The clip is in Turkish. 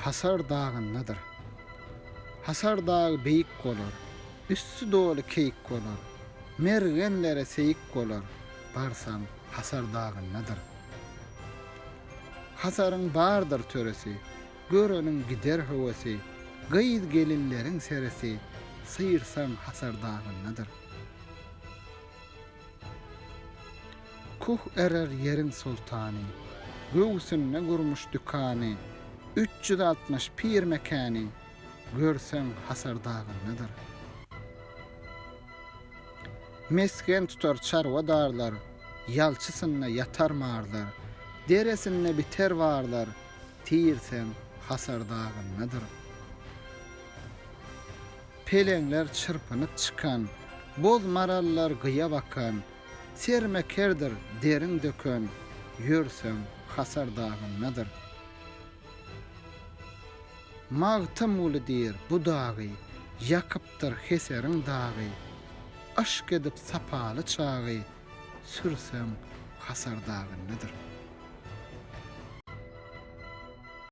hasar dağındadır. Hasar dağı beýik bolar, üstü dolu keyik bolar, mergenlere seyik bolar, barsan hasar dağındadır. Hasarın bardır töresi, görenin gider havası, gıyız gelinlerin seresi, sıyırsan hasar dağındadır. Kuh erer yerin sultani, göğsünne gurmuş dükkanı, 360 pir mekani, görsen hasar dağındadır. Mesken tutar çarva darlar, yalçısınna yatar marlar, deresinne biter varlar, tiyirsen hasar dağındadır. Pelenler çırpınıp çıkan, boz marallar gıya bakan, sermekerdir derin dökön, yörsem hasar dağındadır. Mağtam ulu dir bu dağı, yakıptır heserin dağı, aşk edip sapalı çağı, sürsem hasar dağındadır.